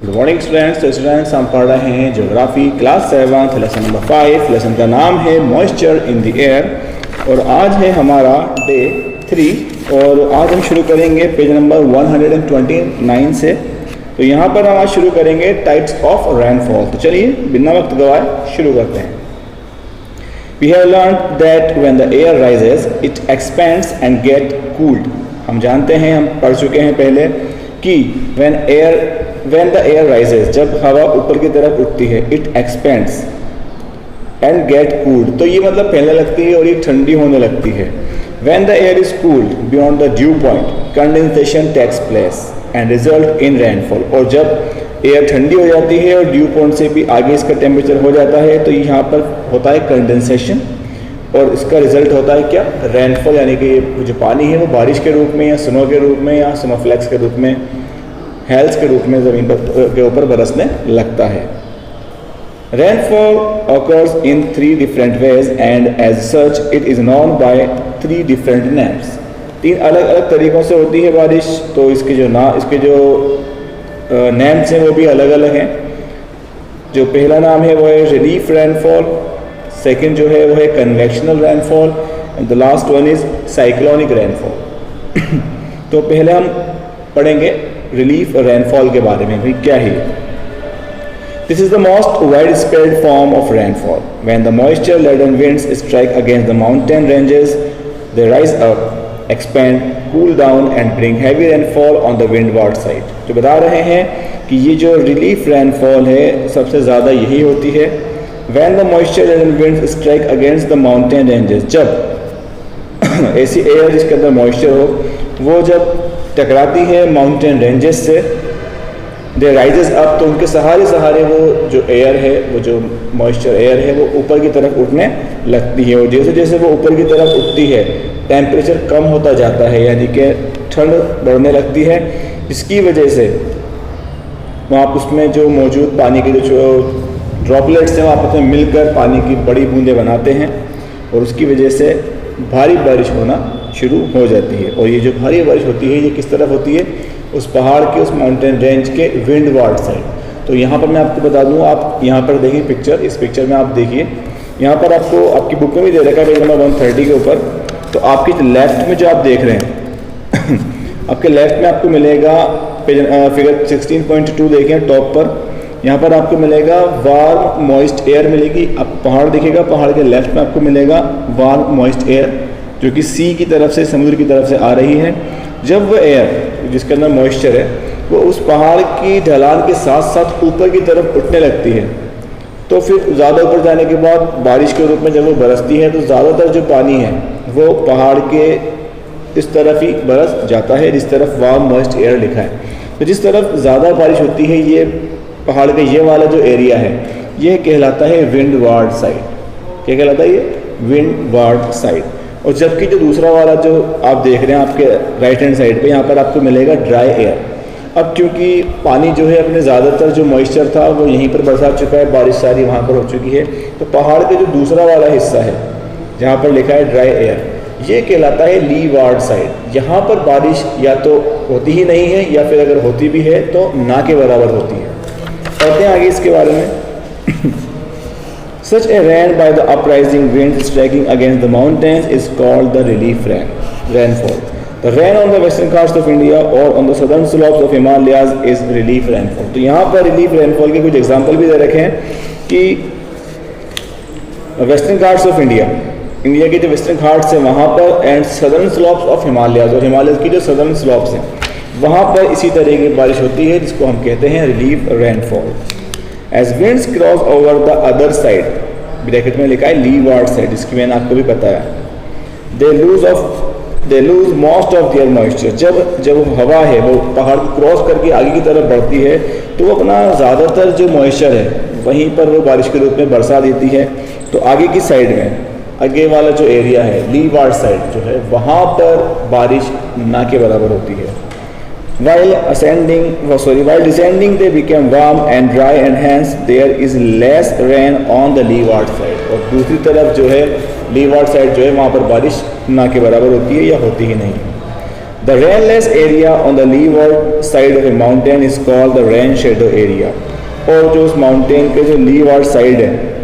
Good morning students हम पढ़ रहे हैं geography class 7 lesson number 5। Lesson का नाम है मॉइस्चर इन द एयर और आज है हमारा डे 3 और आज हम शुरू करेंगे पेज नंबर 129 से। तो यहाँ पर हम आज शुरू करेंगे टाइप्स ऑफ रेनफॉल। तो चलिए बिना वक्त गवाए शुरू करते हैं। We have learned that when the air rises, it expands and get cooled. हम जानते हैं, हम पढ़ चुके हैं पहले कि when the air rises, जब हवा ऊपर की तरफ उठती है, it expands and get cooled. तो ये मतलब फैलने लगती है और ये ठंडी होने लगती है। When the air is cooled beyond the dew point, condensation takes place and result in rainfall. और जब एयर ठंडी हो जाती है और ड्यू पॉइंट से भी आगे इसका टेम्परेचर हो जाता है तो यहाँ पर होता है कंडेंसेशन और इसका रिजल्ट होता है क्या, रेनफॉल। यानी कि जो पानी है वो बारिश के रूप में या स्नो के रूप में या स्नोफ्लैक्स के रूप में, हेल्स के रूप में ज़मीन पर के ऊपर बरसने लगता है। Rainfall occurs in 3 different ways and as such it is known by 3 different names. 3 अलग अलग तरीक़ों से होती है बारिश, तो इसके जो नेम्स हैं वो भी अलग अलग हैं। जो पहला नाम है वो है रिलीफ रेनफॉल, सेकंड जो है वो है convectional rainfall and the last one is cyclonic rainfall. तो पहले हम पढ़ेंगे रिलीफ रेनफॉल के बारे में, भाई क्या है। This is the most wide spread form of rainfall when the moisture laden winds strike against the mountain ranges, they rise up, expand, cool down and bring heavy rainfall on the windward side. जो बता रहे हैं कि ये जो relief rainfall है सबसे ज़्यादा यही होती है when the moisture and winds strike against the mountain ranges. जब ऐसी एयर जिसके अंदर मॉइस्चर हो वो जब टकराती है माउंटेन रेंजेस से, दे राइजेस अप, तो उनके सहारे वो जो एयर है, वो जो मॉइस्चर एयर है वो ऊपर की तरफ उठने लगती है। और जैसे जैसे वो ऊपर की तरफ उठती है टेम्परेचर कम होता जाता है, यानी कि ठंड बढ़ने लगती है। इसकी वजह से वहाँ उसमें जो मौजूद पानी के जो ड्रॉपलेट्स हैं वो आपस में मिलकर पानी की बड़ी बूंदें बनाते हैं और उसकी वजह से भारी बारिश होना शुरू हो जाती है। और ये जो भारी बारिश होती है ये किस तरफ होती है, उस पहाड़ के, उस माउंटेन रेंज के विंडवार्ड साइड। तो यहाँ पर मैं आपको बता दूँ, आप यहाँ पर देखिए पिक्चर, इस पिक्चर में आप देखिए, यहाँ पर आपको आपकी बुक में भी दे रखा है पेज नंबर 130 के ऊपर। तो आपके लेफ्ट में जो आप देख रहे हैं आपके लेफ्ट में आपको मिलेगा फिगर 16.2 देखें टॉप पर, यहाँ पर आपको मिलेगा वार्म मॉइस्ट एयर मिलेगी। अब पहाड़ दिखेगा, पहाड़ के लेफ्ट में आपको मिलेगा वार्म मॉइस्ट एयर जो कि सी की तरफ से, समुद्र की तरफ से आ रही है। जब वो एयर जिसके अंदर मॉइस्चर है वो उस पहाड़ की ढलान के साथ साथ ऊपर की तरफ उठने लगती है, तो फिर ज़्यादा ऊपर जाने के बाद बारिश के रूप में जब वो बरसती है तो ज़्यादातर जो पानी है वो पहाड़ के इस तरफ ही बरस जाता है जिस तरफ वार्म मॉइस्ट एयर लिखा है। तो जिस तरफ ज़्यादा बारिश होती है ये पहाड़ का ये वाला जो एरिया है ये कहलाता है विंडवार्ड साइड। क्या कहलाता है ये? Windward side. और जबकि जो दूसरा वाला जो आप देख रहे हैं आपके राइट हैंड साइड पे, यहाँ पर आपको मिलेगा ड्राई एयर। अब क्योंकि पानी जो है अपने ज़्यादातर जो मॉइस्चर था वो यहीं पर बरसा चुका है, बारिश सारी वहाँ पर हो चुकी है, तो पहाड़ का जो दूसरा वाला हिस्सा है जहाँ पर लिखा है ड्राई एयर, ये कहलाता है लीवार्ड साइड। यहाँ पर बारिश या तो होती ही नहीं है या फिर अगर होती भी है तो ना के बराबर होती है। पढ़ते हैं आगे इसके बारे में। Such a rain by the uprising winds striking against the mountains is called the relief rainfall. The rain on the western coast of India or on the southern slopes of Himalayas is relief rainfall. तो यहाँ पर relief rainfall के कुछ example भी दे रखे हैं कि western Ghats of India के जो वेस्टर्न घाट्स हैं वहाँ पर and southern slopes of Himalayas, और हिमालय की जो सदर्न स्लॉप्स हैं वहाँ पर इसी तरह की बारिश होती है जिसको हम कहते हैं relief rainfall. As winds cross over the other side, bracket में लिखा है लीवार्ड साइड, जिसकी मैंने आपको भी बताया, they lose most of their moisture. जब हवा है वो पहाड़ को क्रॉस करके आगे की तरफ बढ़ती है तो वो अपना ज़्यादातर जो मॉइस्चर है वहीं पर वो बारिश के रूप में बरसा देती है। तो आगे की साइड में, आगे वाला जो एरिया है लीवार्ड साइड जो है वहाँ पर बारिश ना के बराबर होती है। While descending they became warm and dry and hence there is less rain on the leeward side. और दूसरी तरफ जो है लीवार्ड साइड जो है वहाँ पर बारिश ना के बराबर होती है या होती ही नहीं। The rainless area on the levered side of A mountain is called the rain shadow area. और जो उस माउंटेन के जो लीवर्ड साइड है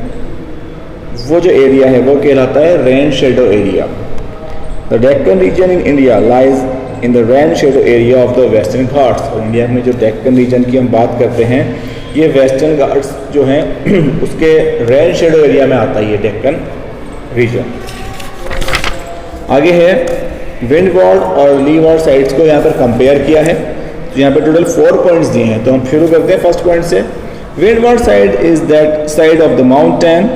वो जो एरिया है वो कहलाता है rain shadow area. The Deccan region in India lies in the rain shadow area of the Western Ghats. और इंडिया में जो डेक्कन रीजन की हम बात करते हैं ये वेस्टर्न घाट्स जो हैं उसके रेन शेडो एरिया में आता है ये डेक्कन रीजन। आगे है विंडवार्ड और लीवार्ड साइड्स को यहाँ पर कंपेयर किया है। तो यहाँ पर टोटल 4 पॉइंट्स दिए हैं, तो हम शुरू करते हैं फर्स्ट पॉइंट से। Windward side is that side of the mountain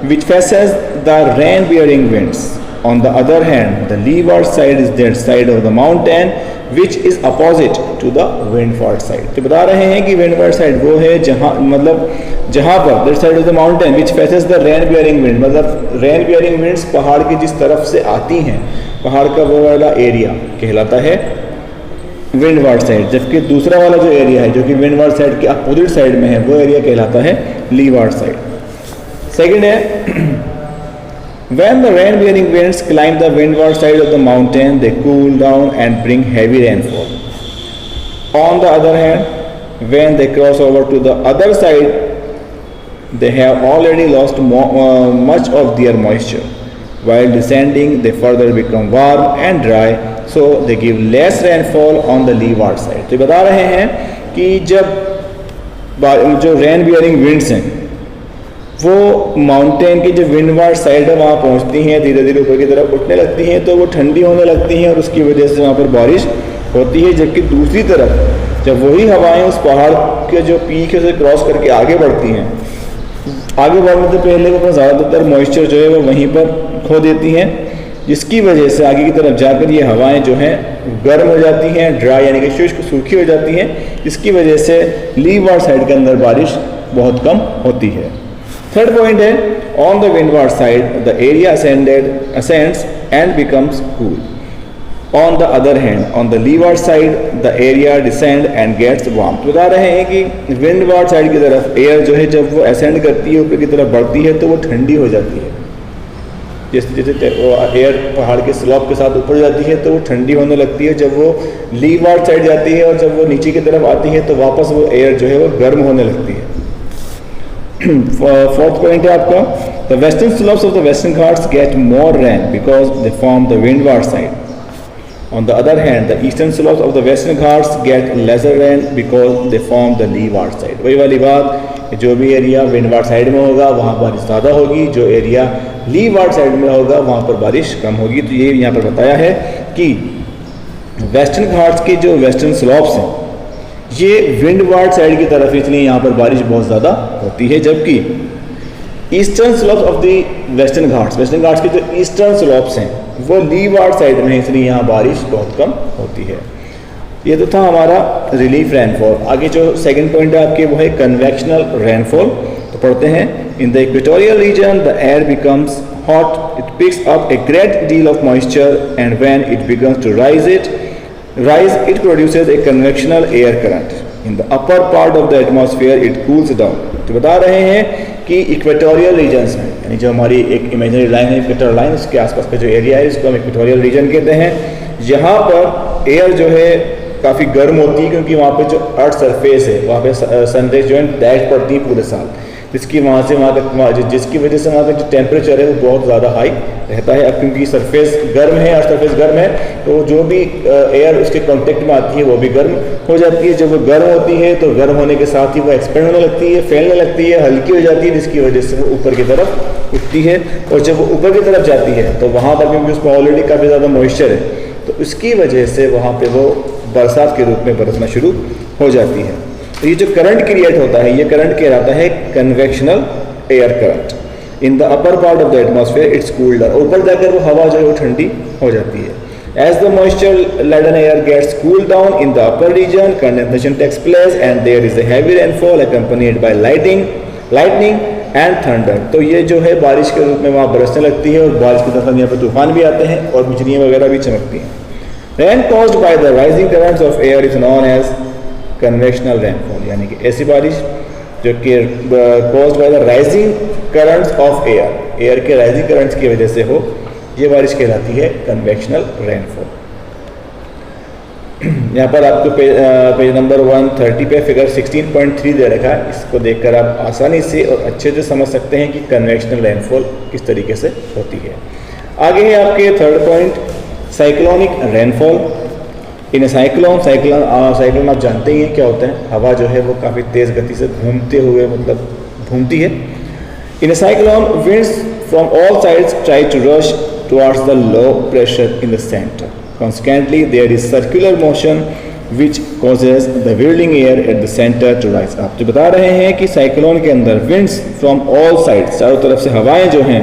which faces the rain bearing winds. On the other hand, the leeward side is that side of the mountain which is opposite to the windward side. तो बता रहे हैं कि windward side वो है जहाँ जहाँ पर that side of the mountain which faces the rain bearing wind, मतलब rain bearing winds पहाड़ की जिस तरफ से आती हैं, पहाड़ का वो वाला एरिया कहलाता है विंडवार्ड साइड। जबकि दूसरा वाला जो एरिया है जो कि विंडवार्ड साइड के अपोजिट साइड में है वो एरिया कहलाता है लीवार्ड साइड। सेकेंड है when the rain bearing winds climb the windward side of the mountain they cool down and bring heavy rainfall. On the other hand, when they cross over to the other side they have already lost much of their moisture. While descending they further become warm and dry, so they give less rainfall on the leeward side. तो बता रहे हैं कि जब जो rain bearing winds हैं वो mountain की जो विंडवार्ड साइड है वहाँ पहुँचती हैं, धीरे धीरे ऊपर की तरफ उठने लगती हैं, तो वो ठंडी होने लगती हैं और उसकी वजह से वहाँ पर बारिश होती है। जबकि दूसरी तरफ जब वही हवाएं उस पहाड़ के जो पीक है उसे क्रॉस करके आगे बढ़ती हैं, आगे बढ़ने से पहले वो अपना ज़्यादातर मॉइस्चर जो है वो वहीं पर खो देती हैं, जिसकी वजह से आगे की तरफ जाकर ये हवाएं जो हैं गर्म हो जाती हैं, ड्राई यानी कि शुष्क सूखी हो जाती हैं, जिसकी वजह से लीवार्ड साइड के अंदर बारिश बहुत कम होती है। थर्ड पॉइंट है on the windward side the area ascends and becomes cool. On the other hand, on the leeward side the area descend and gets warm. बता रहे हैं कि विंडवार्ड साइड की तरफ एयर जो है जब वो असेंड करती है ऊपर की तरफ बढ़ती है तो वो ठंडी हो जाती है। जैसे जैसे एयर पहाड़ के स्लॉप के साथ ऊपर जाती है तो वो ठंडी होने लगती है। जब वो लीवार्ड साइड जाती है और जब वो नीचे की तरफ आती है तो वापस वो एयर जो है वो गर्म होने लगती है। फोर्थ पॉइंट है आपका the western slopes of the Western Ghats get more rain because they form the windward side. On the other hand, the eastern slopes of the western Ghats get lesser rain because they form the leeward side. वही वाली बात, जो भी area windward side में होगा वहाँ बारिश ज़्यादा होगी, जो एरिया लीवार्ड साइड में होगा वहाँ पर बारिश कम होगी। तो ये यहाँ पर बताया है कि वेस्टर्न घाट्स के जो वेस्टर्न स्लॉप्स हैं ये विंडवार्ड साइड की तरफ, इसलिए यहाँ पर बारिश बहुत ज़्यादा होती है। जबकि eastern slopes of the Western Ghats के जो ईस्टर्न स्लोप्स हैं वो लीवार्ड साइड में है, इसलिए यहाँ बारिश बहुत कम होती है। ये तो था हमारा रिलीफ रेनफॉल। आगे जो सेकंड पॉइंट है आपके वो है कन्वेक्शनल रेनफॉल। तो पढ़ते हैं in the equatorial region the air becomes hot, it picks up a great deal of moisture and when it begins to rise it produces a convectional air current. In the upper part of the atmosphere it cools down. तो बता रहे हैं कि equatorial regions में, यानी जो हमारी एक इमेजिनरी लाइन है इक्वेटर लाइन, उसके आसपास का जो एरिया है इसको हम इक्वेटोरियल रीजन कहते हैं। यहाँ पर एयर जो है काफ़ी गर्म होती है क्योंकि वहाँ पे जो अर्थ सरफेस है वहाँ पे सनरेज जो है डायरेक्ट पड़ती है पूरे साल, जिसकी वहाँ से वहाँ तक जिसकी वजह से वहाँ का जो टेम्परेचर है वो बहुत ज़्यादा हाई रहता है। अब क्योंकि सरफेस गर्म है, अर्थ सरफेस गर्म है, तो जो भी एयर उसके कांटेक्ट में आती है वो भी गर्म हो जाती है। जब वो गर्म होती है तो गर्म होने के साथ ही वो एक्सपेंड होने लगती है, फैलने लगती है, हल्की हो जाती है, जिसकी वजह से वो ऊपर की तरफ उठती है। और जब वो ऊपर की तरफ जाती है तो वहाँ पर क्योंकि उसमें ऑलरेडी काफ़ी ज़्यादा मॉइस्चर है तो उसकी वजह से वहाँ पर वो बरसात के रूप में बरसना शुरू हो जाती है। तो ये जो करंट क्रिएट होता है ये करंट कहलाता है convectional air current. In the upper part of the atmosphere it's cooled down, ऊपर जाकर वो हवा जो है वो ठंडी हो जाती है। As the moisture laden air gets cool down in the upper region condensation takes place and there is a heavy rainfall accompanied by lightning and thunder. तो ये जो है बारिश के रूप में वहाँ बरसने लगती है और बारिश के साथ यहाँ पर तूफान भी आते हैं और बिजलियाँ वगैरह भी चमकती हैं। Rain caused by the rising currents of air is known as convectional rainfall, यानी कि ऐसी बारिश जो कि caused by the rising currents of air, air के राइजिंग करंट्स की वजह से हो, ये बारिश कहलाती है कन्वेक्शनल रेनफॉल। यहाँ पर आपको पेज नंबर 130 पे फिगर 16.3 दे रखा है। इसको देखकर आप आसानी से और अच्छे से समझ सकते हैं कि कन्वेक्शनल रेनफॉल किस तरीके से होती है। आगे है आपके थर्ड पॉइंट, साइक्लोनिक रेनफॉल। इन साइक्लोन आप जानते ही हैं क्या होते हैं। हवा जो है वो काफ़ी तेज़ गति से घूमती है। In cyclone winds from all sides try to rush towards the low pressure in the centre. Consequently, there is circular motion which causes the whirling air at the center to rise up। तो बता रहे हैं कि cyclone के अंदर winds from all sides, चारों तरफ से हवाएं जो हैं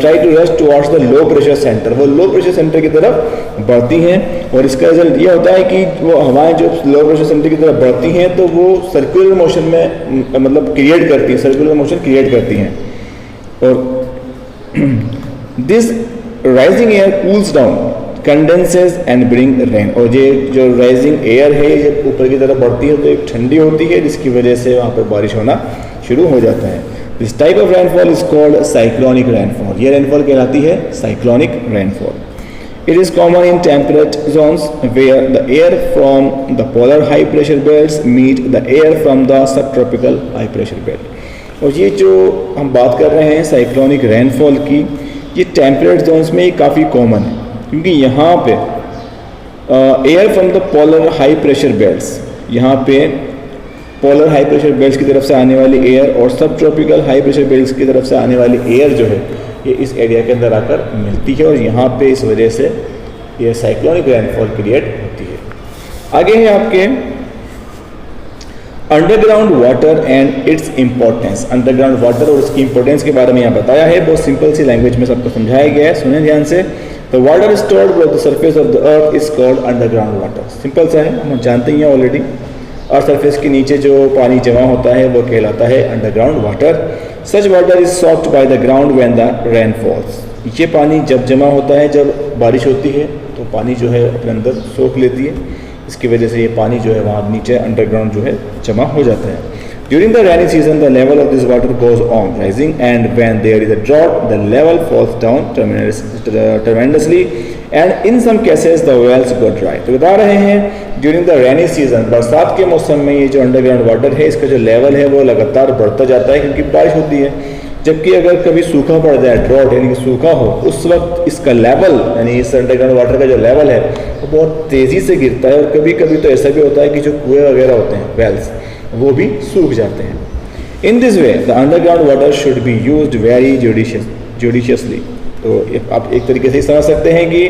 try to rush towards the low pressure center, वो लो प्रेशर सेंटर की तरफ बढ़ती हैं। और इसका रिजल्ट ये होता है कि वो हवाएं जो लो प्रेशर सेंटर की तरफ बढ़ती हैं तो वो सर्कुलर मोशन में क्रिएट करती हैं, सर्कुलर मोशन क्रिएट करती हैं। और this rising air cools down, condenses and bring rain. और ये जो राइजिंग एयर है जब ऊपर की तरफ बढ़ती है तो एक ठंडी होती है जिसकी वजह से वहाँ पर बारिश होना शुरू हो जाता है। This type of rainfall is called cyclonic rainfall. ये रेनफॉल कहलाती है cyclonic rainfall. It is common in temperate zones where the air from the polar high pressure belts meet the air from the sub tropical high pressure belt. और ये जो हम बात कर रहे हैं साइक्लोनिक रेनफॉल की, ये टेम्परेट जोन्स में काफ़ी कॉमन है क्योंकि यहाँ पे air from the polar high pressure belts, यहाँ पे पोलर हाई प्रेशर बेल्ट्स की तरफ से आने वाली एयर और सब ट्रॉपिकल हाई प्रेशर बेल्ट्स की तरफ से आने वाली एयर जो है ये इस एरिया के अंदर आकर मिलती है और यहाँ पे इस वजह से ये साइक्लोनिक रेनफॉल क्रिएट होती है। आगे है आपके underground water and its importance. Underground water और उसकी इंपॉर्टेंस के बारे में यहाँ बताया है, बहुत सिंपल सी लैंग्वेज में सबको समझाया गया है, सुने ध्यान से। The water stored below the surface of the earth is called underground water। Simple सा है, हम जानते ही हैं ऑलरेडी। और सरफेस के नीचे जो पानी जमा होता है वो कहलाता है underground water. Such water is socked by the ground when the rain false. ये पानी जब जमा होता है, जब बारिश होती है तो पानी जो है अपने अंदर सोख लेती है, इसकी वजह से ये पानी जो है वहाँ नीचे अंडरग्राउंड जो है जमा हो जाता है। During the rainy season, the level of this water goes on rising, and when there is a drought, the level falls down tremendously, and in some cases the wells go dry। तो बता रहे हैं during the rainy season, बरसात के मौसम में ये जो अंडरग्राउंड वाटर है इसका जो लेवल है वो लगातार बढ़ता जाता है क्योंकि बारिश होती है। जबकि अगर कभी सूखा पड़ जाए, ड्रॉट यानी कि सूखा हो, उस वक्त इसका लेवल यानी इस अंडरग्राउंड वाटर का जो लेवल है वो बहुत तेज़ी से गिरता है। और कभी कभी तो ऐसा भी होता है कि जो कुएँ वगैरह होते हैं, वेल्स, वो भी सूख जाते हैं। In this way the underground water should be used very judiciously. तो आप एक तरीके से समझ सकते हैं कि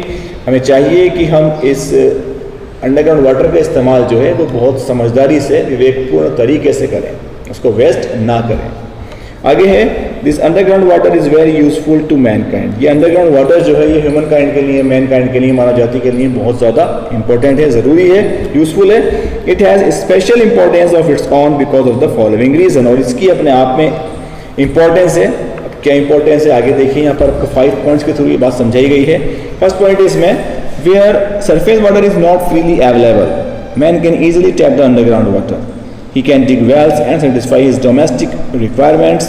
हमें चाहिए कि हम इस अंडरग्राउंड वाटर का इस्तेमाल जो है वो बहुत समझदारी से, विवेकपूर्ण तरीके से करें, उसको वेस्ट ना करें। आगे है this underground water is very useful to mankind. ये अंडरग्राउंड वाटर जो है ये ह्यूमन काइंड के लिए, मैन काइंड के लिए, मानव जाति के लिए बहुत ज़्यादा इंपॉर्टेंट है, ज़रूरी है, यूजफुल है। It has special importance of its own because of the following reason. और इसकी अपने आप में इंपॉर्टेंस है। अब क्या इंपॉर्टेंस है आगे देखिए, यहाँ पर आपको 5 पॉइंट्स के थ्रू ये बात समझाई गई है। फर्स्ट पॉइंट इसमें, where surface water is not freely available, man can easily tap the underground water. He can dig wells and satisfy his domestic requirements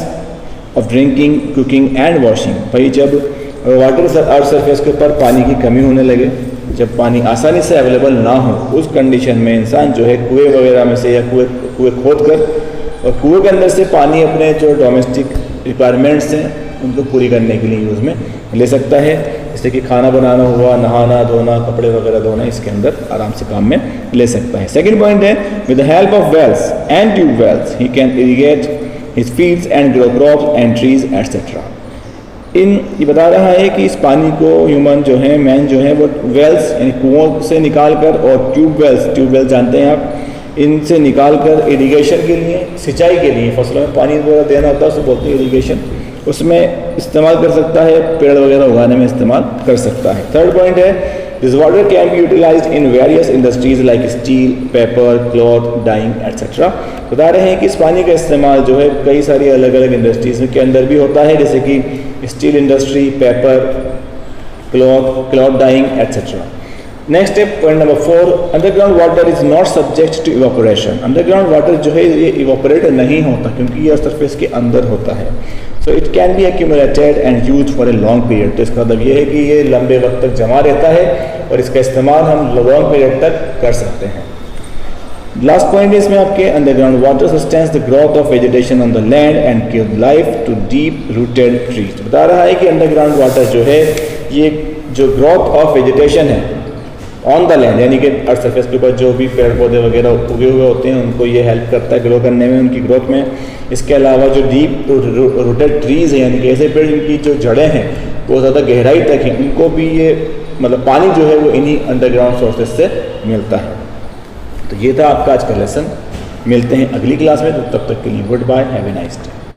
of drinking, cooking and washing। भाई जब water और surface के ऊपर पानी की कमी होने लगे, जब पानी आसानी से अवेलेबल ना हो, उस कंडीशन में इंसान जो है कुएं वगैरह में से या कुएं खोद कर और कुएं के अंदर से पानी अपने जो डोमेस्टिक रिक्वायरमेंट्स हैं उनको पूरी करने के लिए यूज़ में ले सकता है। जैसे कि खाना बनाना हुआ, नहाना धोना, कपड़े वगैरह धोना, इसके अंदर आराम से काम में ले सकता है। सेकंड पॉइंट है, with the help of wells and tube wells he can irrigate his fields and grow crops and trees etcetera. ये बता रहा है कि इस पानी को ह्यूमन जो है, मैन जो है, वो वेल्स यानी कुओं से निकाल कर और ट्यूब वेल्स जानते हैं आप, इनसे निकाल कर इरिगेशन के लिए, सिंचाई के लिए, फसलों में पानी वगैरह देना होता है, उसको बोलते हैं इरिगेशन, उसमें इस्तेमाल कर सकता है, पेड़ वगैरह उगाने में इस्तेमाल कर सकता है। थर्ड पॉइंट है, this water can be utilized in various industries like steel, paper, cloth, dyeing etcetera. बता रहे हैं कि इस पानी का इस्तेमाल जो है कई सारी अलग अलग इंडस्ट्रीज के अंदर भी होता है, जैसे कि steel industry, paper, cloth dyeing etcetera. Next step point number 4, underground water is not subject to evaporation. Underground water जो है ये इवापोरेट नहीं होता क्योंकि ये सरफेस के अंदर होता है। So it can be accumulated and use for a long period. तो इसका मतलब ये है कि ये लंबे वक्त तक जमा रहता है और इसका इस्तेमाल हम लॉन्ग पीरियड तक कर सकते हैं। लास्ट पॉइंट इसमें आपके underground water sustains the growth of vegetation on the land and give life to deep rooted trees. बता रहा है कि अंडरग्राउंड वाटर जो है ये जो ग्रोथ ऑफ वेजिटेशन है ऑन द लैंड यानी कि अर्थ सरफेस के ऊपर जो भी पेड़ पौधे वगैरह उगे हुए होते हैं उनको ये हेल्प करता है ग्रो करने में, उनकी ग्रोथ में। इसके अलावा जो डीप रूटेड ट्रीज़ हैं यानी कि ऐसे पेड़ जिनकी जो जड़ें हैं वो ज़्यादा गहराई तक हैं, उनको भी ये मतलब पानी जो है वो इन्हीं अंडरग्राउंड सोर्सेज से मिलता है। तो ये था आपका आज का लेसन। मिलते हैं अगली क्लास में, तो तब तक के लिए goodbye, have a nice day.